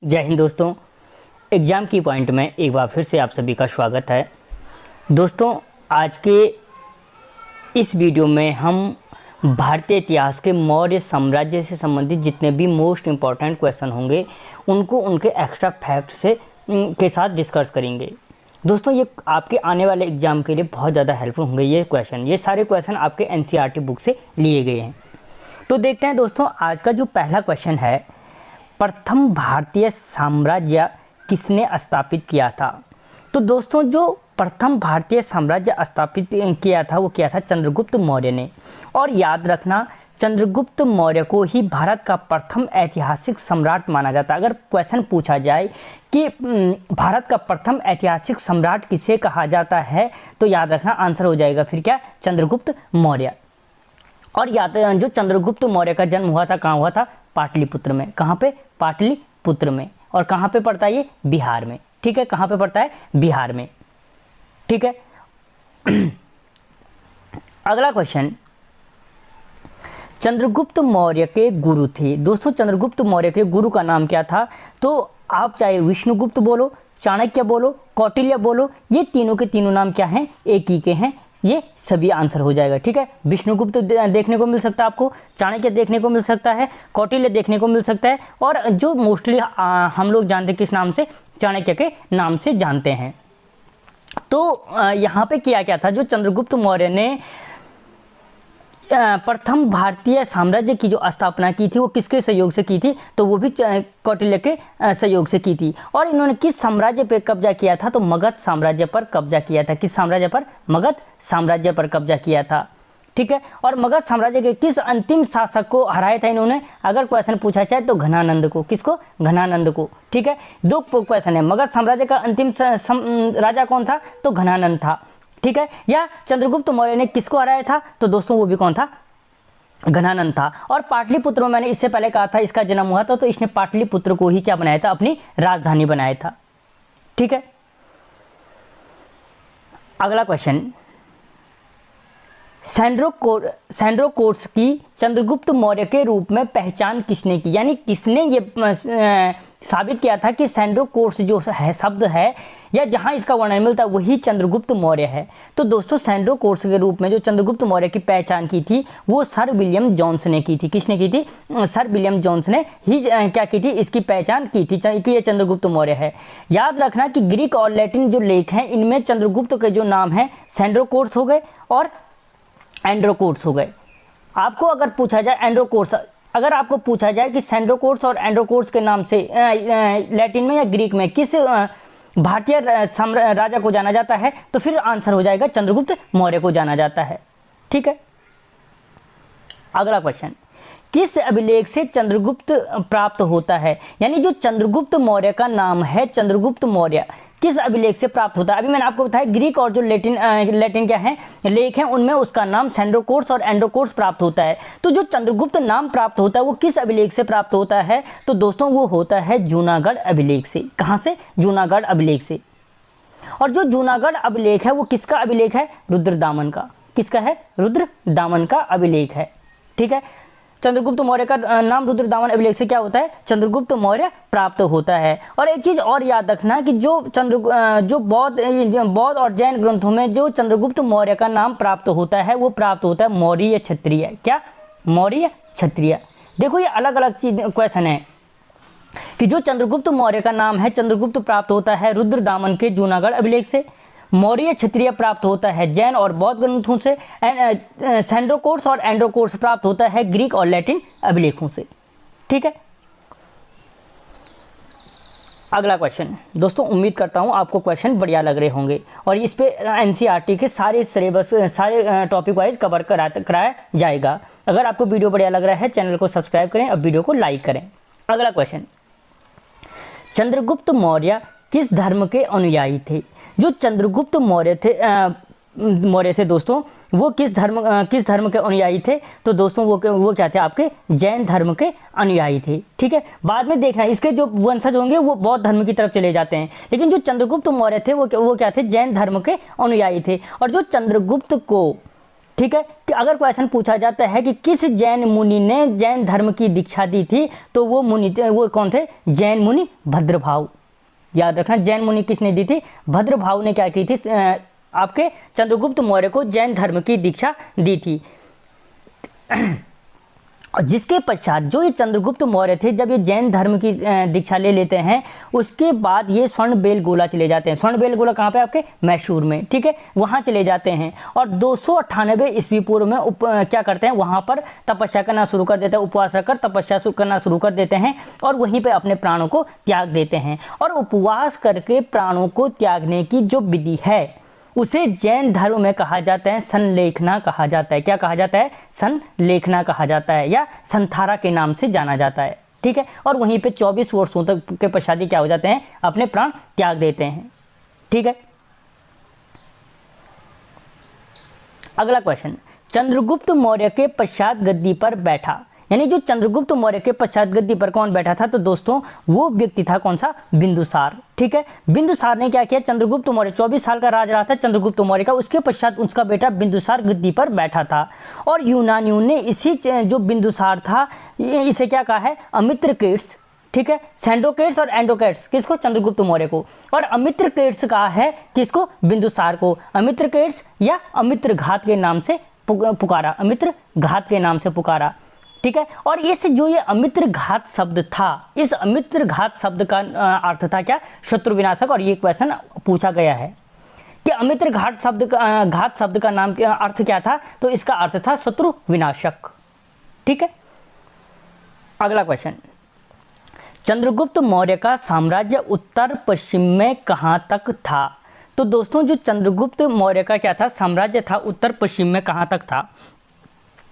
जय हिंद दोस्तों। एग्ज़ाम की पॉइंट में एक बार फिर से आप सभी का स्वागत है। दोस्तों, आज के इस वीडियो में हम भारतीय इतिहास के मौर्य साम्राज्य से संबंधित जितने भी मोस्ट इम्पॉर्टेंट क्वेश्चन होंगे उनको उनके एक्स्ट्रा फैक्ट से के साथ डिस्कस करेंगे। दोस्तों, ये आपके आने वाले एग्ज़ाम के लिए बहुत ज़्यादा हेल्पफुल होंगे। ये सारे क्वेश्चन आपके एनसीईआरटी बुक से लिए गए हैं। तो देखते हैं दोस्तों, आज का जो पहला क्वेश्चन है, प्रथम भारतीय साम्राज्य किसने स्थापित किया था। तो दोस्तों, जो प्रथम भारतीय साम्राज्य स्थापित किया था वो किया था चंद्रगुप्त मौर्य ने। और याद रखना, चंद्रगुप्त मौर्य को ही भारत का प्रथम ऐतिहासिक सम्राट माना जाता है। अगर क्वेश्चन पूछा जाए कि भारत का प्रथम ऐतिहासिक सम्राट किसे कहा जाता है तो याद रखना आंसर हो जाएगा फिर क्या, चंद्रगुप्त मौर्य। और याद, जो चंद्रगुप्त मौर्य का जन्म हुआ था कहाँ हुआ था, पाटलिपुत्र में। कहाँ पे, पाटलिपुत्र में। और कहाँ पे पड़ता है ये, बिहार में। ठीक है, कहाँ पे पड़ता है, बिहार में। ठीक है। अगला क्वेश्चन, चंद्रगुप्त मौर्य के गुरु थे। दोस्तों, चंद्रगुप्त मौर्य के गुरु का नाम क्या था। तो आप चाहे विष्णुगुप्त बोलो, चाणक्य बोलो, कौटिल्य बोलो, ये तीनों के तीनों नाम क्या हैं, एक ही के हैं। ये सभी आंसर हो जाएगा। ठीक है, विष्णुगुप्त देखने को मिल सकता है आपको, चाणक्य देखने को मिल सकता है, कौटिल्य देखने को मिल सकता है, और जो मोस्टली हम लोग जानते हैं किस नाम से, चाणक्य के नाम से जानते हैं। तो यहाँ पे किया क्या था, जो चंद्रगुप्त मौर्य ने प्रथम भारतीय साम्राज्य की जो स्थापना की थी वो किसके सहयोग से की थी, तो वो भी कौटिल्य के सहयोग से की थी। और इन्होंने किस साम्राज्य पर कब्जा किया था, तो मगध साम्राज्य पर कब्जा किया था। किस साम्राज्य पर, मगध साम्राज्य पर कब्जा किया था। ठीक है। और मगध साम्राज्य के किस अंतिम शासक को हराया था इन्होंने, अगर क्वेश्चन पूछा जाए तो घनानंद को। किसको, घनानंद को। ठीक है, दो क्वेश्चन है, मगध साम्राज्य का अंतिम राजा कौन था, तो घनानंद था। ठीक है, या चंद्रगुप्त मौर्य ने किसको हराया था, तो दोस्तों वो भी कौन था, घनानंद था। और पाटलिपुत्र में मैंने इससे पहले कहा था इसका जन्म हुआ था, तो इसने पाटलिपुत्र को ही क्या बनाया था, अपनी राजधानी बनाया था। ठीक है। अगला क्वेश्चन, सैंड्रोकोर्स की चंद्रगुप्त मौर्य के रूप में पहचान किसने की, यानी किसने ये साबित किया था कि सैंड्रोकोर्स जो है शब्द है या जहां इसका वर्णन मिलता है वही चंद्रगुप्त मौर्य है। तो दोस्तों, सैंड्रोकोर्स के रूप में जो चंद्रगुप्त मौर्य की पहचान की थी वो सर विलियम जोन्स ने की थी। किसने की थी, सर विलियम जोन्स ने ही क्या की थी, इसकी पहचान की थी कि ये चंद्रगुप्त मौर्य है। याद रखना कि ग्रीक और लैटिन जो लेख हैं इनमें चंद्रगुप्त के जो नाम हैं सैंड्रोकोर्स हो गए और एंड्रोकोर्स हो गए। आपको अगर पूछा जाए एंड्रोकोर्स, अगर आपको पूछा जाए कि सैंड्रोकोर्स और एंड्रोकोर्स के नाम से लैटिन में या ग्रीक में किस भारतीय राजा को जाना जाता है, तो फिर आंसर हो जाएगा चंद्रगुप्त मौर्य को जाना जाता है। ठीक है। अगला क्वेश्चन, किस अभिलेख से चंद्रगुप्त प्राप्त होता है, यानी जो चंद्रगुप्त मौर्य का नाम है चंद्रगुप्त मौर्य किस अभिलेख से प्राप्त होता है। अभी मैंने आपको बताया ग्रीक और जो लैटिन क्या है लेख हैं उनमें उसका नाम सैंड्रोकोर्स और एंड्रोकोर्स प्राप्त होता है। तो जो चंद्रगुप्त नाम प्राप्त होता है वो किस अभिलेख से प्राप्त होता है, तो दोस्तों वो होता है जूनागढ़ अभिलेख से। कहाँ से, जूनागढ़ अभिलेख से। और जो जूनागढ़ अभिलेख है वो किसका अभिलेख है, रुद्रदामन का। किसका है, रुद्रदामन का अभिलेख है। ठीक है, चंद्रगुप्त मौर्य का नाम रुद्रदामन अभिलेख से क्या होता है, चंद्रगुप्त मौर्य प्राप्त होता है। और एक चीज और याद रखना कि जो बौद्ध और जैन ग्रंथों में जो चंद्रगुप्त मौर्य का नाम प्राप्त होता है वो प्राप्त होता है मौर्य क्षत्रिय। क्या, मौर्य क्षत्रिय। देखो ये अलग अलग चीज क्वेश्चन है कि जो चंद्रगुप्त मौर्य का नाम है चंद्रगुप्त प्राप्त होता है रुद्रदामन के जूनागढ़ अभिलेख से, मौर्य क्षत्रिय प्राप्त होता है जैन और बौद्ध ग्रंथों से, सैंड्रोकोर्स और एंड्रोकोर्स प्राप्त होता है ग्रीक और लैटिन अभिलेखों से। ठीक है। अगला क्वेश्चन, दोस्तों उम्मीद करता हूँ आपको क्वेश्चन बढ़िया लग रहे होंगे और इस पे एनसीईआरटी के सारे सिलेबस सारे टॉपिक वाइज कवर कराया जाएगा। अगर आपको वीडियो बढ़िया लग रहा है चैनल को सब्सक्राइब करें और वीडियो को लाइक करें। अगला क्वेश्चन, चंद्रगुप्त मौर्य किस धर्म के अनुयायी थे। जो चंद्रगुप्त मौर्य थे दोस्तों वो किस धर्म के अनुयायी थे, तो दोस्तों वो क्या थे, आपके जैन धर्म के अनुयायी थे। ठीक है, बाद में देखना इसके जो वंशज होंगे वो बौद्ध धर्म की तरफ चले जाते हैं, लेकिन जो चंद्रगुप्त मौर्य थे वो क्या थे, जैन धर्म के अनुयायी थे। और जो चंद्रगुप्त को ठीक है, कि अगर क्वेश्चन पूछा जाता है कि किस जैन मुनि ने जैन धर्म की दीक्षा दी थी, तो वो मुनि वो कौन थे? जैन मुनि भद्रभाव। याद रखना, जैन मुनि किसने दी थी? भद्रभाव ने क्या की थी? आपके चंद्रगुप्त मौर्य को जैन धर्म की दीक्षा दी थी। और जिसके पश्चात जो ये चंद्रगुप्त मौर्य थे, जब ये जैन धर्म की दीक्षा ले लेते हैं, उसके बाद ये स्वर्ण बेलगोला चले जाते हैं। स्वर्ण बेलगोला कहाँ पे? आपके मैसूर में, ठीक है, वहाँ चले जाते हैं। और 298 ईस्वी पूर्व में क्या करते हैं? वहाँ पर तपस्या करना शुरू कर देते हैं, उपवास रखकर तपस्या करना शुरू कर देते हैं और वहीं पर अपने प्राणों को त्याग देते हैं। और उपवास करके प्राणों को त्यागने की जो विधि है, उसे जैन धर्म में कहा जाता है संलेखना कहा जाता है। क्या कहा जाता है? संलेखना कहा जाता है, या संथारा के नाम से जाना जाता है, ठीक है। और वहीं पे 24 वर्षों तक के पश्चात क्या हो जाते हैं? अपने प्राण त्याग देते हैं, ठीक है। अगला क्वेश्चन, चंद्रगुप्त मौर्य के पश्चात गद्दी पर बैठा, यानी जो चंद्रगुप्त मौर्य के पश्चात गद्दी पर कौन बैठा था? तो दोस्तों वो व्यक्ति था कौन सा? बिंदुसार, ठीक है। बिंदुसार ने क्या किया? चंद्रगुप्त मौर्य 24 साल का राज रहा था चंद्रगुप्त मौर्य का, उसके पश्चात उसका बेटा बिंदुसार गद्दी पर बैठा था। और यूनानियों ने इसी जो बिंदुसार था, इसे क्या कहा है? अमित्रकीट्स, ठीक है। सेंड्रोकेट्स और एंडोकेट्स किसको? चंद्रगुप्त मौर्य को। और अमित्रकीट्स कहा है किसको? बिंदुसार को। अमित्रकीट्स या अमित्र घात के नाम से पुकारा, अमित्र घात के नाम से पुकारा, ठीक है। और इस जो ये अमित्र घात शब्द था, इस अमित्र घात शब्द का अर्थ था क्या? शत्रु विनाशक। और ये क्वेश्चन पूछा गया है कि अमित्र घात शब्द का नाम अर्थ क्या था? तो इसका अर्थ था शत्रु विनाशक, ठीक है। अगला क्वेश्चन, चंद्रगुप्त मौर्य का साम्राज्य उत्तर पश्चिम में कहाँ तक था? तो दोस्तों जो चंद्रगुप्त मौर्य का क्या था? साम्राज्य था उत्तर पश्चिम में कहाँ तक था?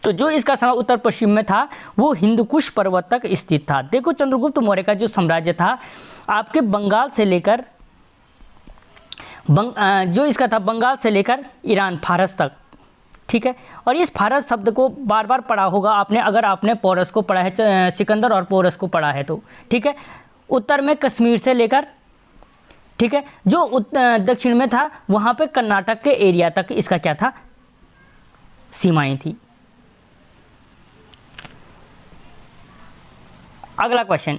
तो जो इसका साम्राज्य उत्तर पश्चिम में था वो हिंदुकुश पर्वत तक स्थित था। देखो चंद्रगुप्त मौर्य का जो साम्राज्य था आपके बंगाल से लेकर जो इसका था बंगाल से लेकर ईरान फारस तक, ठीक है। और इस फारस शब्द को बार बार पढ़ा होगा आपने, अगर आपने पोरस को पढ़ा है, सिकंदर और पोरस को पढ़ा है तो, ठीक है। उत्तर में कश्मीर से लेकर, ठीक है, जो दक्षिण में था वहाँ पे कर्नाटक के एरिया तक इसका क्या था? सीमाएं थी। अगला क्वेश्चन,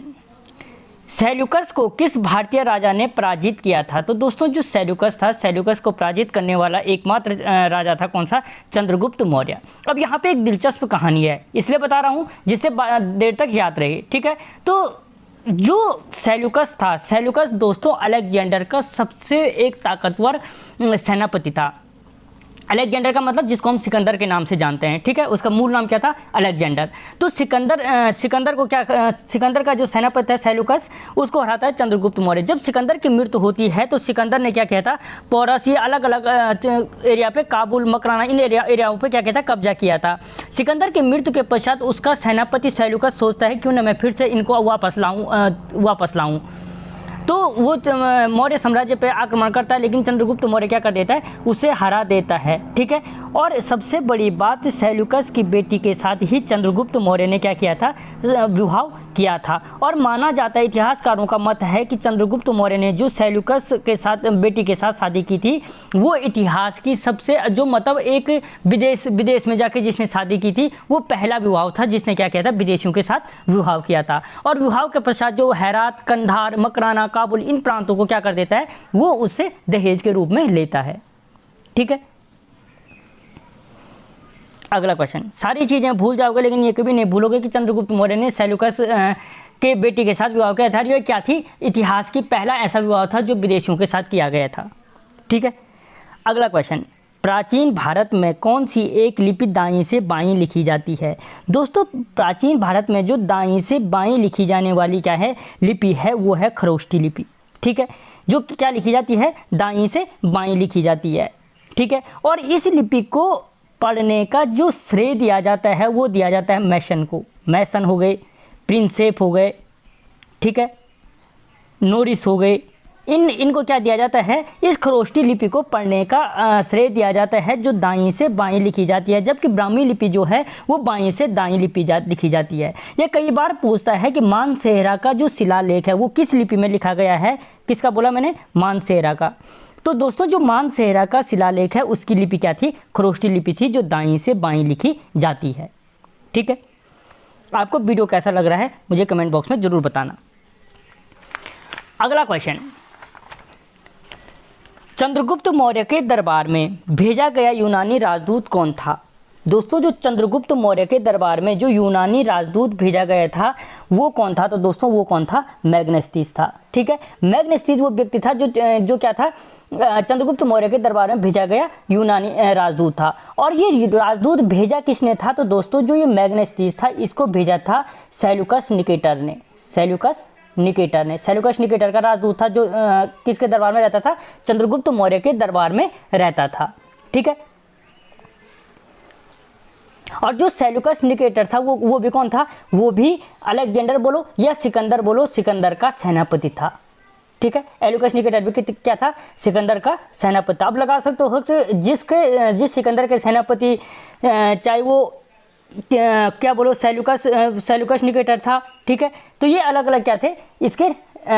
सेल्यूकस को किस भारतीय राजा ने पराजित किया था? तो दोस्तों जो सेल्यूकस था, सेल्यूकस को पराजित करने वाला एकमात्र राजा था कौन सा? चंद्रगुप्त मौर्य। अब यहाँ पे एक दिलचस्प कहानी है, इसलिए बता रहा हूँ जिससे देर तक याद रहे, ठीक है। तो जो सेल्यूकस था, सेल्यूकस दोस्तों अलेक्जेंडर का सबसे एक ताकतवर सेनापति था। अलेक्जेंडर का मतलब जिसको हम सिकंदर के नाम से जानते हैं, ठीक है, उसका मूल नाम क्या था? अलेक्जेंडर। तो सिकंदर का जो सेनापति है सेल्यूकस, उसको हराता है चंद्रगुप्त मौर्य। जब सिकंदर की मृत्यु होती है तो सिकंदर ने क्या किया था? पोरस, ये अलग अलग एरिया पे, काबुल, मकराना, इन एरियाओं पे क्या किया था? कब्जा किया था। सिकंदर की मृत्यु के पश्चात उसका सेनापति सेल्यूकस सोचता है क्यों ना मैं फिर से इनको वापस लाऊं। तो वो मौर्य साम्राज्य पे आक्रमण करता है, लेकिन चंद्रगुप्त मौर्य क्या कर देता है? उसे हरा देता है, ठीक है। और सबसे बड़ी बात, सेल्यूकस की बेटी के साथ ही चंद्रगुप्त मौर्य ने क्या किया था? विवाह किया था। और माना जाता है, इतिहासकारों का मत है कि चंद्रगुप्त मौर्य ने जो सेल्यूकस के साथ बेटी के साथ शादी की थी, वो इतिहास की सबसे जो मतलब एक विदेश में जाके जिसने शादी की थी, वो पहला विवाह था जिसने क्या किया था? विदेशियों के साथ विवाह किया था। और विवाह के पश्चात जो हैरात, कंधार, मकराना, काबुल, इन प्रांतों को क्या कर देता है? वो उससे दहेज के रूप में लेता है, ठीक है। अगला क्वेश्चन, सारी चीज़ें भूल जाओगे लेकिन ये कभी नहीं भूलोगे कि चंद्रगुप्त मौर्य ने सेल्यूकस के बेटी के साथ विवाह किया था। ये क्या थी? इतिहास की पहला ऐसा विवाह था जो विदेशियों के साथ किया गया था, ठीक है। अगला क्वेश्चन, प्राचीन भारत में कौन सी एक लिपि दाईं से बाईं लिखी जाती है? दोस्तों प्राचीन भारत में जो दाईं से बाईं लिखी जाने वाली क्या है लिपि है, वो है खरोष्ठी लिपि, ठीक है। जो क्या लिखी जाती है? दाईं से बाईं लिखी जाती है, ठीक है। और इस लिपि को पढ़ने का जो श्रेय दिया जाता है वो दिया जाता है मैसन को। मैसन हो गए, प्रिंसेप हो गए, ठीक है, नोरिस हो गए, इनको क्या दिया जाता है? इस खरोष्ठी लिपि को पढ़ने का श्रेय दिया जाता है जो दाईं से बाईं लिखी जाती है, जबकि ब्राह्मी लिपि जो है वो बाईं से दाईं लिखी जाती है। ये कई बार पूछता है कि मानसेहरा का जो शिलालेख है वो किस लिपि में लिखा गया है? किसका बोला मैंने? मानसेहरा का। तो दोस्तों जो मानसेहरा का शिलालेख है उसकी लिपि क्या थी? खरोष्टी लिपि थी, जो दाईं से बाईं लिखी जाती है। ठीक है, आपको वीडियो कैसा लग रहा है मुझे कमेंट बॉक्स में ज़रूर बताना। अगला क्वेश्चन, चंद्रगुप्त मौर्य के दरबार में भेजा गया यूनानी राजदूत कौन था? दोस्तों जो चंद्रगुप्त मौर्य के दरबार में जो यूनानी राजदूत भेजा गया था वो कौन था? तो दोस्तों वो कौन था? मैग्नेस्टिस था। ठीक है, मैग्नेस्टिस वो व्यक्ति था जो क्या था? चंद्रगुप्त मौर्य के दरबार में भेजा गया यूनानी राजदूत था। और ये राजदूत भेजा किसने था? तो दोस्तों जो ये मैग्नेस्टिस था इसको भेजा था सेल्यूकस निकेटर ने। सेल्यूकस निकेटर का राजदूत था, जो किसके दरबार में रहता था? चंद्रगुप्त मौर्य के दरबार में रहता था। ठीक है, और जो सेल्यूकस निकेटर था वो भी कौन था? वो भी अलेक्जेंडर बोलो या सिकंदर बोलो, सिकंदर का सेनापति था। ठीक है, सेल्यूकस निकेटर भी क्या था? सिकंदर का सेनापति। आप लगा सकते हो जिस सिकंदर के सेनापति, चाहे वो क्या बोलो सेल्यूकस निकेटर था। ठीक है, तो ये अलग अलग क्या थे? इसके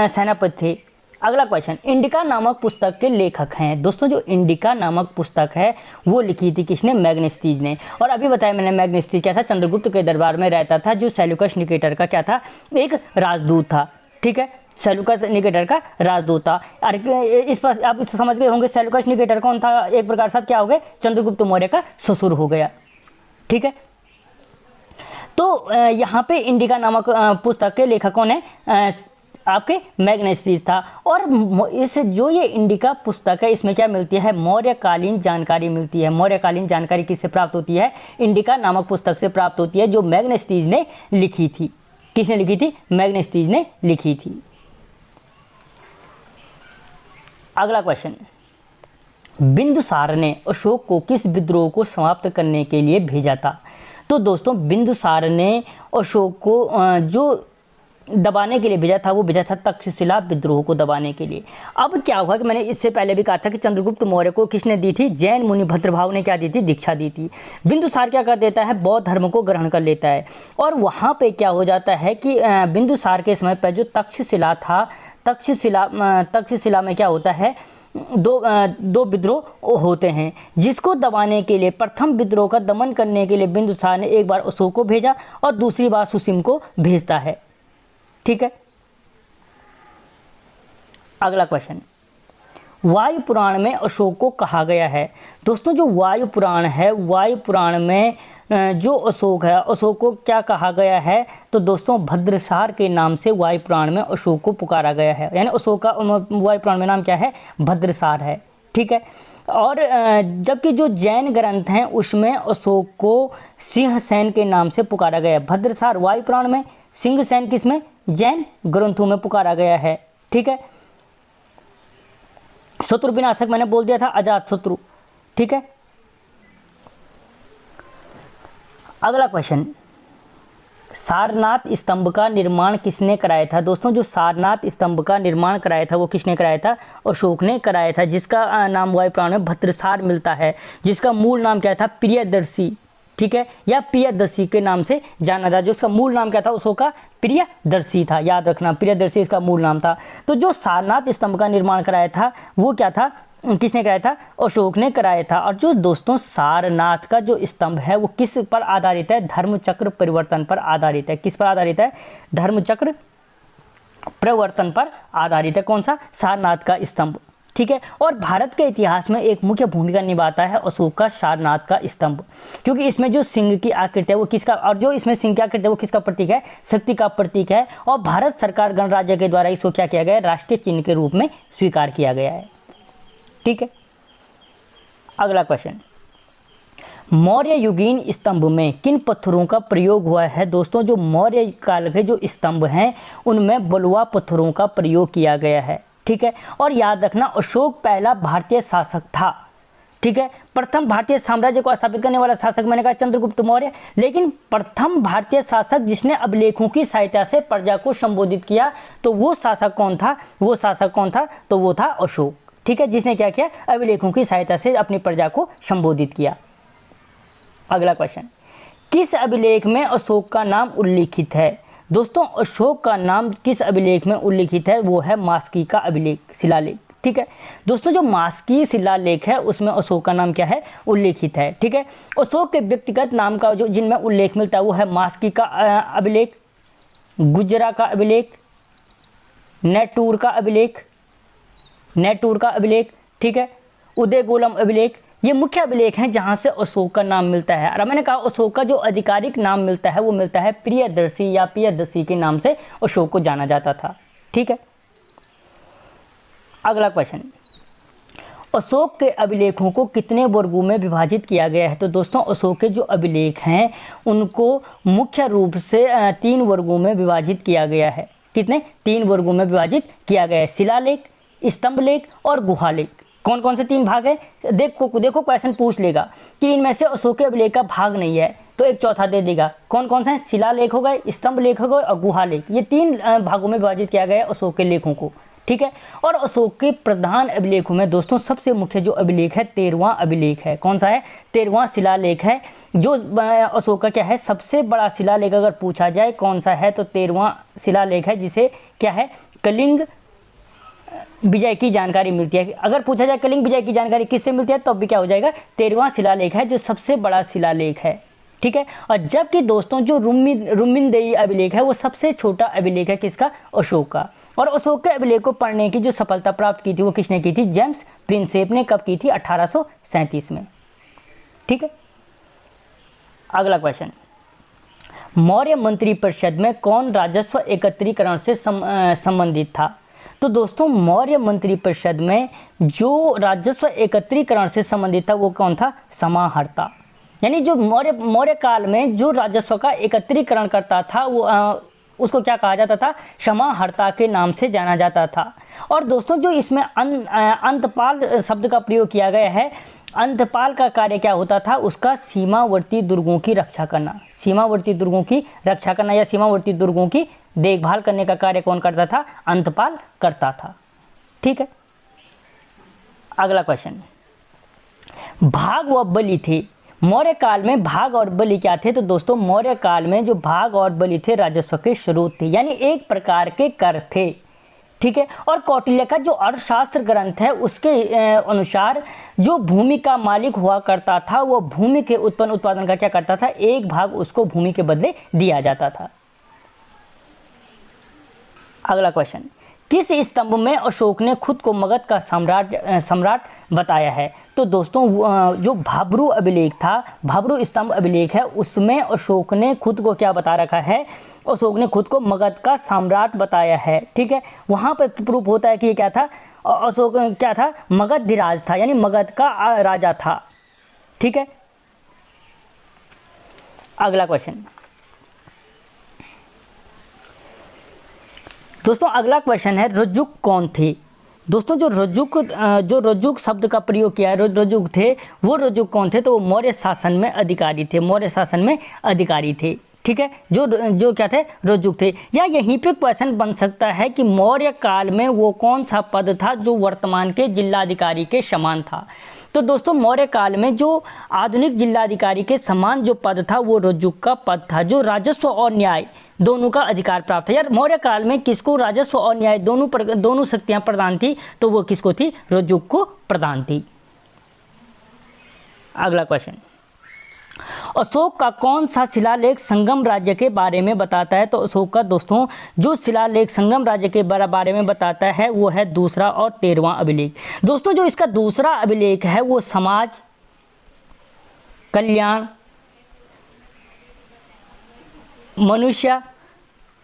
सेनापति थे। अगला क्वेश्चन, इंडिका नामक पुस्तक के लेखक हैं। दोस्तों जो इंडिका नामक पुस्तक है वो लिखी थी किसने? मैग्नेस्टिस ने। और अभी बताया मैंने मैग्नेस्टिस क्या था? चंद्रगुप्त के दरबार में रहता था, जो सेल्यूकस निकेटर का क्या था? एक राजदूत था। ठीक है, सेल्यूकस निकेटर का राजदूत था। इस पर आप समझ गए होंगे सेल्यूकस निकेटर कौन था? एक प्रकार से क्या हो गए? चंद्रगुप्त मौर्य का ससुर हो गया। ठीक है, तो यहाँ पे इंडिका नामक पुस्तक के लेखक कौन है? आपके मैग्नेस्टिस था। और इस जो ये इंडिका पुस्तक है इसमें क्या मिलती है? मौर्यकालीन जानकारी मिलती है। मौर्यकालीन जानकारी किससे प्राप्त होती है? इंडिका नामक पुस्तक से प्राप्त होती है, जो मैग्नेस्टिस ने लिखी थी। किसने लिखी थी? मैग्नेस्टिस ने लिखी थी। अगला क्वेश्चन, बिंदुसार ने अशोक को किस विद्रोह को समाप्त करने के लिए भेजा था? तो दोस्तों बिंदुसार ने अशोक को जो दबाने के लिए भेजा था वो भेजा था तक्षशिला विद्रोह को दबाने के लिए। अब क्या हुआ कि मैंने इससे पहले भी कहा था कि चंद्रगुप्त मौर्य को किसने दी थी? जैन मुनि भद्रभाव ने क्या दी थी? दीक्षा दी थी। बिंदुसार क्या कर देता है? बौद्ध धर्म को ग्रहण कर लेता है। और वहाँ पे क्या हो जाता है कि बिंदुसार के समय पर जो तक्षशिला था, तक्षशिला में क्या होता है? दो विद्रोह होते हैं, जिसको दबाने के लिए प्रथम विद्रोह का दमन करने के लिए बिंदुसार ने एक बार अशोक को भेजा और दूसरी बार सुसीम को भेजता है। ठीक है, अगला क्वेश्चन, वायु पुराण में अशोक को कहा गया है। दोस्तों जो वायु पुराण है, वायु पुराण में जो अशोक है, अशोक को क्या कहा गया है? तो दोस्तों भद्रसार के नाम से वायु पुराण में अशोक को पुकारा गया है। यानी अशोक का वायु पुराण में नाम क्या है? भद्रसार है। ठीक है, और जबकि जो जैन ग्रंथ हैं उसमें अशोक को सिंहसेन के नाम से पुकारा गया है। भद्रसार वायु पुराण में, सिंहसेन किसमें? जैन ग्रंथों में पुकारा गया है। ठीक है, शत्रु विनाशक मैंने बोल दिया था, अजात शत्रु। ठीक है, अगला क्वेश्चन, सारनाथ स्तंभ का निर्माण किसने कराया था? दोस्तों जो सारनाथ स्तंभ का निर्माण कराया था वो किसने कराया था? अशोक ने कराया था, जिसका नाम वायु पुराण में भद्रसार मिलता है, जिसका मूल नाम क्या था? प्रियदर्शी। ठीक है, या प्रियदर्शी के नाम से जाना था। जो उसका मूल नाम क्या था? अशोक का प्रियदर्शी था, याद रखना, प्रियदर्शी इसका मूल नाम था। तो जो सारनाथ स्तंभ का निर्माण कराया था वो क्या था? किसने कराया था? अशोक ने कराया था। और जो दोस्तों सारनाथ का जो स्तंभ है वो किस पर आधारित है? धर्मचक्र परिवर्तन पर आधारित है। किस पर आधारित है? धर्मचक्र परिवर्तन पर आधारित है। कौन सा? सारनाथ का स्तंभ। ठीक है, और भारत के इतिहास में एक मुख्य भूमिका निभाता है अशोक का सारनाथ का स्तंभ, क्योंकि इसमें जो सिंह की आकृति है वो किसका, और जो इसमें सिंह की आकृति है वो किसका प्रतीक है? शक्ति का प्रतीक है। और भारत सरकार गणराज्य के द्वारा इसको क्या किया गया है? राष्ट्रीय चिन्ह के रूप में स्वीकार किया गया है। ठीक है, अगला क्वेश्चन, मौर्य युगीन स्तंभ में किन पत्थरों का प्रयोग हुआ है? दोस्तों जो मौर्य काल के जो स्तंभ हैं उनमें बलुआ पत्थरों का प्रयोग किया गया है। ठीक है, और याद रखना अशोक पहला भारतीय शासक था। ठीक है, प्रथम भारतीय साम्राज्य को स्थापित करने वाला शासक मैंने कहा चंद्रगुप्त मौर्य, लेकिन प्रथम भारतीय शासक जिसने अभिलेखों की सहायता से प्रजा को संबोधित किया तो वो शासक कौन था? वो शासक कौन था? तो वो था अशोक। ठीक है, जिसने क्या किया? अभिलेखों की सहायता से अपनी प्रजा को संबोधित किया। अगला क्वेश्चन, किस अभिलेख में अशोक का नाम उल्लिखित है? दोस्तों अशोक का नाम किस अभिलेख में उल्लिखित है? वो है मास्की का अभिलेख, शिलालेख। ठीक है दोस्तों, जो मास्की शिलालेख है उसमें अशोक का नाम क्या है, उल्लेखित है। ठीक है, अशोक के व्यक्तिगत नाम का जो जिनमें उल्लेख मिलता है वो है मास्की का अभिलेख, गुजरा का अभिलेख, नेटूर का अभिलेख, ठीक है, उदयगोलम अभिलेख। ये मुख्य अभिलेख हैं जहाँ से अशोक का नाम मिलता है। और मैंने कहा अशोक का जो आधिकारिक नाम मिलता है वो मिलता है प्रियदर्शी या प्रियदर्शी के नाम से अशोक को जाना जाता था। ठीक है, अगला क्वेश्चन, अशोक के अभिलेखों को कितने वर्गों में विभाजित किया गया है? तो दोस्तों अशोक के जो अभिलेख हैं उनको मुख्य रूप से 3 वर्गों में विभाजित किया गया है। कितने? 3 वर्गों में विभाजित किया गया है, शिलालेख, स्तंभलेख और गुहालेख। कौन कौन से 3 भाग है? देखो क्वेश्चन पूछ लेगा कि इनमें से अशोक के अभिलेख का भाग नहीं है तो 1/4 दे देगा। कौन कौन से हैं? शिलालेख हो गए, स्तंभलेख हो गए और गुहालेख। ये 3 भागों में विभाजित किया गया है अशोक के लेखों को। ठीक है, और अशोक के प्रधान अभिलेखों में दोस्तों सबसे मुख्य जो अभिलेख है 13वां अभिलेख है। कौन सा है? 13वां शिलालेख है, जो अशोक का क्या है सबसे बड़ा शिलालेख अगर पूछा जाए कौन सा है तो 13वां शिलालेख है, जिसे क्या है कलिंग विजय की जानकारी मिलती है। अगर पूछा जाए कलिंग विजय की जानकारी किससे मिलती है तो भी क्या हो जाएगा 13वां शिलालेख है, जो सबसे बड़ा शिलालेख है। ठीक है, और जबकि दोस्तों जो रुमिनदेई अभिलेख है वो सबसे छोटा अभिलेख है, किसका? अशोक का। और अशोक के अभिलेख को पढ़ने की जो सफलता प्राप्त की थी वो किसने की थी? जेम्स प्रिंसेप ने। कब की थी? 1837 में। ठीक है, अगला क्वेश्चन, मौर्य मंत्रिपरिषद में कौन राजस्व एकत्रीकरण से संबंधित था? तो दोस्तों मौर्य मंत्रिपरिषद में जो राजस्व एकत्रीकरण से संबंधित था वो कौन था? समाहर्ता। यानी जो मौर्य काल में जो राजस्व का एकत्रीकरण करता था वो उसको क्या कहा जाता था? समाहर्ता के नाम से जाना जाता था। और दोस्तों जो इसमें अंतपाल शब्द का प्रयोग किया गया है, अंतपाल का कार्य क्या होता था? उसका सीमावर्ती दुर्गों की रक्षा करना, सीमावर्ती दुर्गों की रक्षा करना या सीमावर्ती दुर्गों की देखभाल करने का कार्य कौन करता था? अंतपाल करता था। ठीक है, अगला क्वेश्चन, भाग व बलि थे। मौर्य काल में भाग और बलि क्या थे? तो दोस्तों मौर्य काल में जो भाग और बलि थे राजस्व के स्रोत थे, यानी एक प्रकार के कर थे। ठीक है, और कौटिल्य का जो अर्थशास्त्र ग्रंथ है उसके अनुसार जो भूमि का मालिक हुआ करता था वो भूमि के उत्पादन का क्या करता था? एक भाग उसको भूमि के बदले दिया जाता था। अगला क्वेश्चन, किस स्तंभ में अशोक ने खुद को मगध का सम्राट बताया है? तो दोस्तों जो भाब्रू अभिलेख था, भाब्रू स्तंभ अभिलेख है, उसमें अशोक ने खुद को क्या बता रखा है? अशोक ने खुद को मगध का सम्राट बताया है। ठीक है, वहाँ पर प्रूफ होता है कि ये क्या था? अशोक क्या था? मगधराज था, यानी मगध का राजा था। ठीक है, अगला क्वेश्चन, दोस्तों अगला क्वेश्चन है रज्जुक कौन थे? दोस्तों जो रज्जुक शब्द का प्रयोग किया है, रज्जुक थे, वो रज्जुक कौन थे? तो वो मौर्य शासन में अधिकारी थे, मौर्य शासन में अधिकारी थे। ठीक है, जो क्या थे? रज्जुक थे। या यहीं पे क्वेश्चन बन सकता है कि मौर्य काल में वो कौन सा पद था जो वर्तमान के जिलाधिकारी के समान था? तो दोस्तों मौर्य काल में जो आधुनिक जिलाधिकारी के समान जो पद था वो रज्जुक का पद था, जो राजस्व और न्याय दोनों का अधिकार प्राप्त है। यार मौर्य काल में किसको राजस्व और न्याय दोनों शक्तियां प्रदान थी? तो वो किसको थी? रज्जुक को प्रदान थी। अगला क्वेश्चन, अशोक का कौन सा शिलालेख संगम राज्य के बारे में बताता है? तो अशोक का दोस्तों जो शिलालेख संगम राज्य के बारे में बताता है वो है दूसरा और 13वां अभिलेख। दोस्तों जो इसका दूसरा अभिलेख है वो समाज कल्याण, मनुष्य,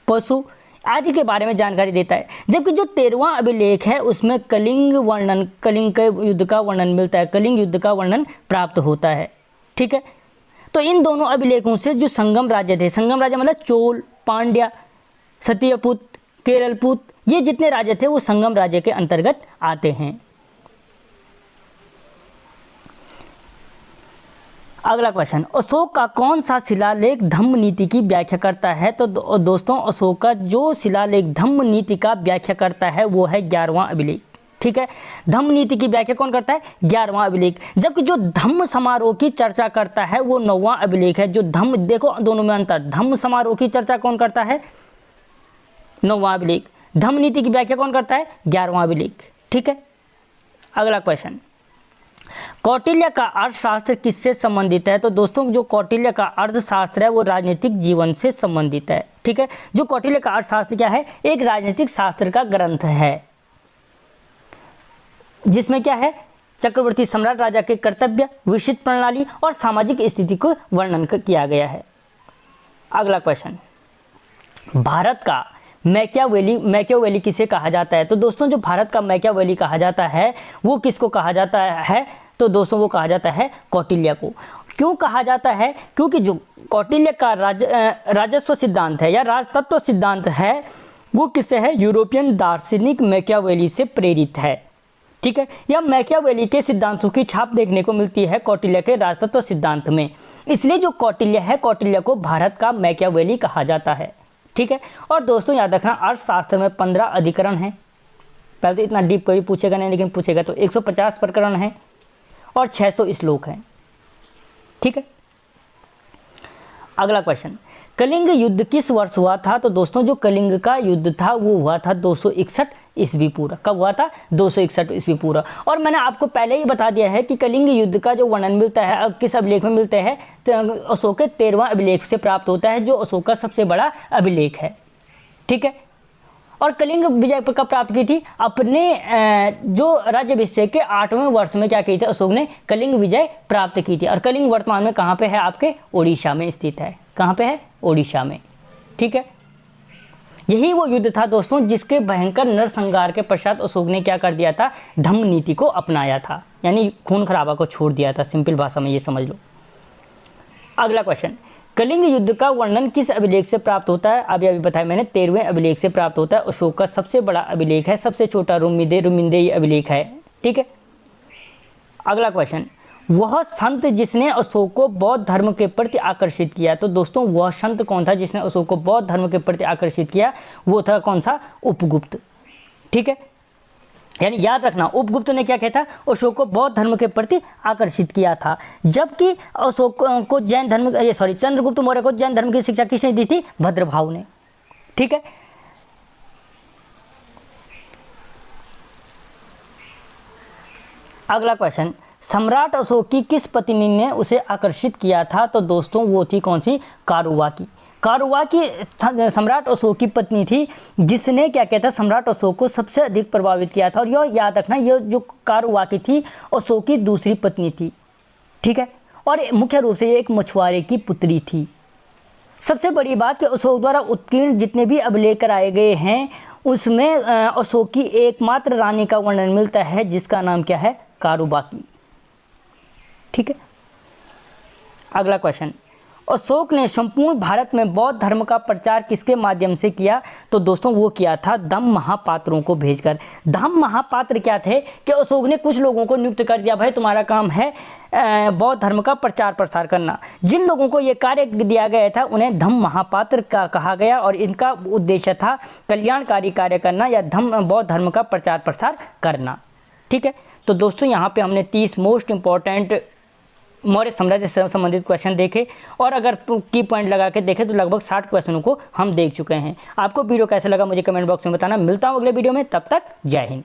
पशु आदि के बारे में जानकारी देता है, जबकि जो 13वां अभिलेख है उसमें कलिंग के युद्ध का वर्णन मिलता है, कलिंग युद्ध का वर्णन प्राप्त होता है। ठीक है, तो इन दोनों अभिलेखों से जो संगम राज्य थे, संगम राज्य मतलब चोल, पांड्या, सत्यपुत, केरलपुत, ये जितने राज्य थे वो संगम राज्य के अंतर्गत आते हैं। अगला क्वेश्चन, अशोक का कौन सा शिलालेख धम्म नीति की व्याख्या करता है? तो दोस्तों अशोक का जो शिलालेख धम्म नीति का व्याख्या करता है वो है 11वां अभिलेख। ठीक है, धम्म नीति की व्याख्या कौन करता है? 11वां अभिलेख। जबकि जो धम्म समारोह की चर्चा करता है वो 9वां अभिलेख है। जो धम्म, देखो दोनों में अंतर, धम्म समारोह की चर्चा कौन करता है? 9वां अभिलेख। धम्म नीति की व्याख्या कौन करता है? 11वां अभिलेख। ठीक है, अगला क्वेश्चन, कौटिल्य का अर्थशास्त्र किससे संबंधित है? तो दोस्तों जो कौटिल्य का अर्थशास्त्र है वो राजनीतिक जीवन से संबंधित है। ठीक है, जो कौटिल्य का अर्थशास्त्र क्या है? एक राजनीतिक शास्त्र का ग्रंथ है, जिसमें क्या है? चक्रवर्ती सम्राट राजा के कर्तव्य, विशिष्ट प्रणाली और सामाजिक स्थिति को वर्णन किया गया है। अगला क्वेश्चन, भारत का मैकियावेली किसे कहा जाता है? तो दोस्तों जो भारत का मैकियावेली कहा जाता है वो किसको कहा जाता है? तो दोस्तों वो कहा जाता है कौटिल्य को। क्यों कहा जाता है? क्योंकि जो कौटिल्य का राजस्व सिद्धांत है या राजतत्व सिद्धांत है वो किससे है? यूरोपियन दार्शनिक मैकियावेली से प्रेरित है। ठीक है, यह मैकियावेली के सिद्धांतों की छाप देखने को मिलती है कौटिल्य के राजतत्व सिद्धांत में, इसलिए जो कौटिल्य है कौटिल्य को भारत का मैकियावेली कहा जाता है। ठीक है, और दोस्तों याद रखना अर्थशास्त्र में 15 अधिकरण हैं। पहले तो इतना डीप कोई पूछेगा नहीं, लेकिन पूछेगा तो 150 प्रकरण हैं और 600 श्लोक हैं। ठीक है, अगला क्वेश्चन, कलिंग युद्ध किस वर्ष हुआ था? तो दोस्तों जो कलिंग का युद्ध था वो हुआ था 261 ईस्वी पूर्व। कब हुआ था? 261 ईस्वी पूर्व। और मैंने आपको पहले ही बता दिया है कि कलिंग युद्ध का जो वर्णन मिलता है किस अभिलेख में मिलता है? तो अशोक के 13वां अभिलेख से प्राप्त होता है, जो अशोक का सबसे बड़ा अभिलेख है। ठीक है, और कलिंग विजय कब प्राप्त की थी? अपने जो राज्याभिषेक के 8वें वर्ष में क्या की थी? अशोक ने कलिंग विजय प्राप्त की थी। और कलिंग वर्तमान में कहाँ पे है? आपके ओडिशा में स्थित है। कहाँ पे है? ओडिशा में। ठीक है, यही वो युद्ध था दोस्तों जिसके भयंकर नरसंहार के पश्चात अशोक ने क्या कर दिया था? धम्म नीति को अपनाया था, यानी खून खराबा को छोड़ दिया था। सिंपल भाषा में ये समझ लो। अगला क्वेश्चन, कलिंग युद्ध का वर्णन किस अभिलेख से प्राप्त होता है? अभी बताया मैंने, 13वें अभिलेख से प्राप्त होता है। अशोक का सबसे बड़ा अभिलेख है, सबसे छोटा रुमिंदेयी अभिलेख है। ठीक है, अगला क्वेश्चन, वह संत जिसने अशोक को बौद्ध धर्म के प्रति आकर्षित किया? तो दोस्तों वह संत कौन था जिसने अशोक को बौद्ध धर्म के प्रति आकर्षित किया? वो था कौन सा? उपगुप्त। ठीक है, यानी याद रखना उपगुप्त ने क्या किया था? अशोक को बौद्ध धर्म के प्रति आकर्षित किया था। जबकि अशोक को चंद्रगुप्त मौर्य को जैन धर्म की शिक्षा किसने दी थी? भद्रभाव ने। ठीक है, अगला क्वेश्चन, सम्राट अशोक की किस पत्नी ने उसे आकर्षित किया था? तो दोस्तों वो थी कौन सी? कारुवाकी। कारुवाकी सम्राट अशोक की पत्नी थी जिसने क्या किया था? सम्राट अशोक को सबसे अधिक प्रभावित किया था। और यह याद रखना, यह जो कारुवाकी थी अशोक की दूसरी पत्नी थी। ठीक है, और मुख्य रूप से ये एक मछुआरे की पुत्री थी। सबसे बड़ी बात कि अशोक द्वारा उत्कीर्ण जितने भी अभिलेख कराए गए हैं उसमें अशोक की एकमात्र रानी का वर्णन मिलता है जिसका नाम क्या है? कारुबाकी। ठीक है, अगला क्वेश्चन, अशोक ने संपूर्ण भारत में बौद्ध धर्म का प्रचार किसके माध्यम से किया? तो दोस्तों वो किया था धम्म महापात्रों को भेजकर। धम्म महापात्र क्या थे? कि अशोक ने कुछ लोगों को नियुक्त कर दिया, भाई तुम्हारा काम है बौद्ध धर्म का प्रचार प्रसार करना। जिन लोगों को ये कार्य दिया गया था उन्हें धम्म महापात्र का कहा गया और इनका उद्देश्य था कल्याणकारी कार्य करना या बौद्ध धर्म का प्रचार प्रसार करना। ठीक है, तो दोस्तों यहाँ पे हमने 30 मोस्ट इंपॉर्टेंट मौर्य साम्राज्य से संबंधित क्वेश्चन देखे और अगर की पॉइंट लगा के देखें तो लगभग 60 क्वेश्चनों को हम देख चुके हैं। आपको वीडियो कैसा लगा मुझे कमेंट बॉक्स में बताना। मिलता हूँ अगले वीडियो में, तब तक जय हिंद।